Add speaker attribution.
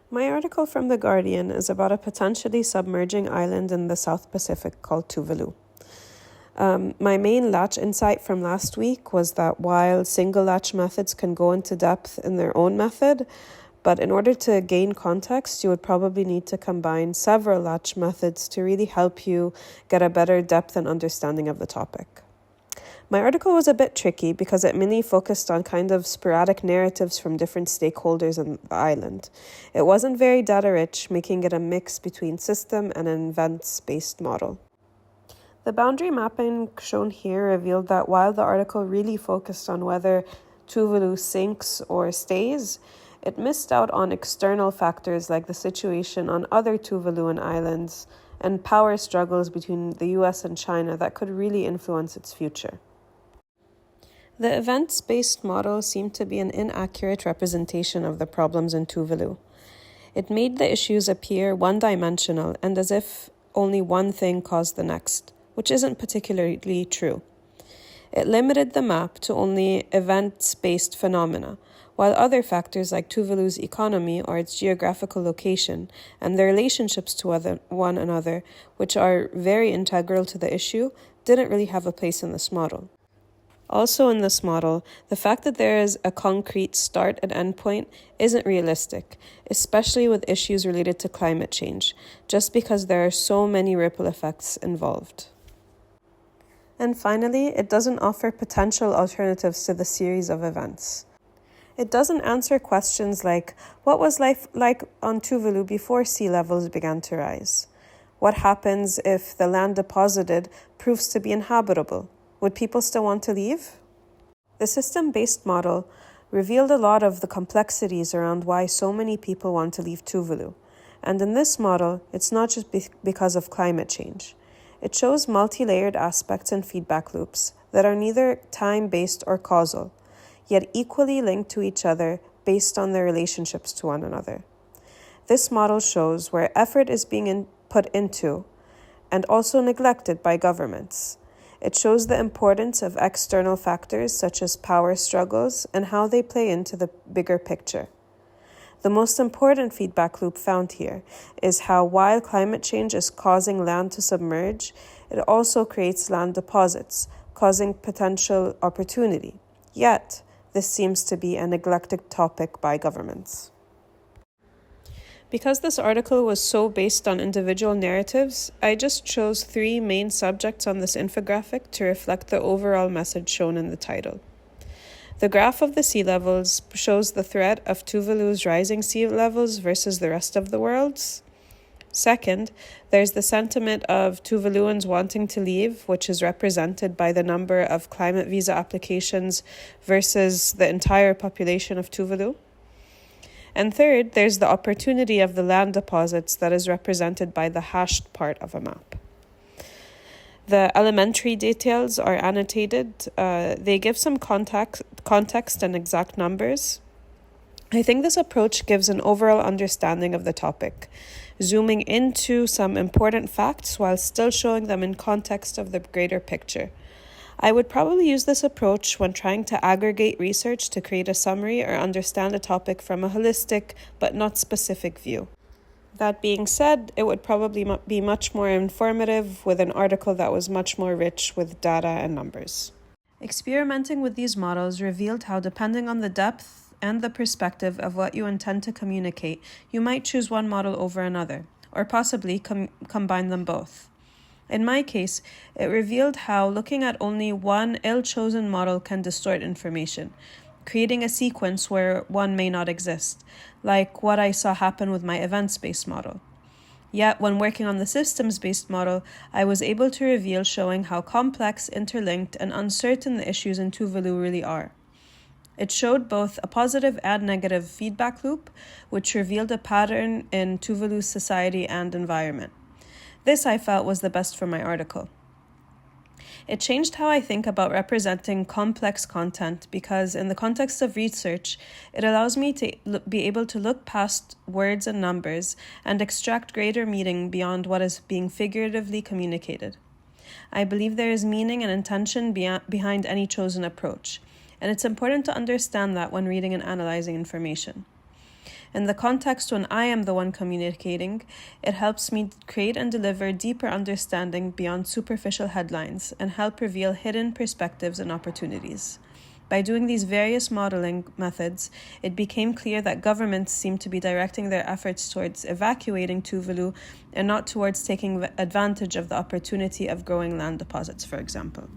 Speaker 1: My article from The Guardian is about a potentially submerging island in the South Pacific called Tuvalu. My main latch insight from last week was that while single latch methods can go into depth in their own method, but in order to gain context, you would probably need to combine several latch methods to really help you get a better depth and understanding of the topic. My article was a bit tricky because it mainly focused on kind of sporadic narratives from different stakeholders on the island. It wasn't very data-rich, making it a mix between system and an events-based model. The boundary mapping shown here revealed that while the article really focused on whether Tuvalu sinks or stays, it missed out on external factors like the situation on other Tuvaluan islands and power struggles between the US and China that could really influence its future. The events-based model seemed to be an inaccurate representation of the problems in Tuvalu. It made the issues appear one-dimensional and as if only one thing caused the next, which isn't particularly true. It limited the map to only events-based phenomena, while other factors like Tuvalu's economy or its geographical location and the relationships to one another, which are very integral to the issue, didn't really have a place in this model. Also in this model, the fact that there is a concrete start and end point isn't realistic, especially with issues related to climate change, just because there are so many ripple effects involved. And finally, it doesn't offer potential alternatives to the series of events. It doesn't answer questions like, what was life like on Tuvalu before sea levels began to rise? What happens if the land deposited proves to be inhabitable? Would people still want to leave? The system-based model revealed a lot of the complexities around why so many people want to leave Tuvalu. And in this model, it's not just because of climate change. It shows multi-layered aspects and feedback loops that are neither time-based or causal, yet equally linked to each other based on their relationships to one another. This model shows where effort is being put into and also neglected by governments. It shows the importance of external factors such as power struggles and how they play into the bigger picture. The most important feedback loop found here is how while climate change is causing land to submerge, it also creates land deposits, causing potential opportunity. Yet, this seems to be a neglected topic by governments. Because this article was so based on individual narratives, I just chose 3 main subjects on this infographic to reflect the overall message shown in the title. The graph of the sea levels shows the threat of Tuvalu's rising sea levels versus the rest of the world's. Second, there's the sentiment of Tuvaluans wanting to leave, which is represented by the number of climate visa applications versus the entire population of Tuvalu. And third, there's the opportunity of the land deposits that is represented by the hashed part of a map. The elementary details are annotated. They give some context and exact numbers. I think this approach gives an overall understanding of the topic, zooming into some important facts while still showing them in context of the greater picture. I would probably use this approach when trying to aggregate research to create a summary or understand a topic from a holistic but not specific view. That being said, it would probably be much more informative with an article that was much more rich with data and numbers. Experimenting with these models revealed how, depending on the depth and the perspective of what you intend to communicate, you might choose one model over another, or possibly combine them both. In my case, it revealed how looking at only one ill-chosen model can distort information, creating a sequence where one may not exist, like what I saw happen with my events-based model. Yet, when working on the systems-based model, I was able to reveal showing how complex, interlinked, and uncertain the issues in Tuvalu really are. It showed both a positive and negative feedback loop, which revealed a pattern in Tuvalu's society and environment. This, I felt, was the best for my article. It changed how I think about representing complex content because in the context of research, it allows me to be able to look past words and numbers and extract greater meaning beyond what is being figuratively communicated. I believe there is meaning and intention behind any chosen approach, and it's important to understand that when reading and analyzing information. In the context when I am the one communicating, it helps me create and deliver deeper understanding beyond superficial headlines and help reveal hidden perspectives and opportunities. By doing these various modeling methods, it became clear that governments seem to be directing their efforts towards evacuating Tuvalu and not towards taking advantage of the opportunity of growing land deposits, for example.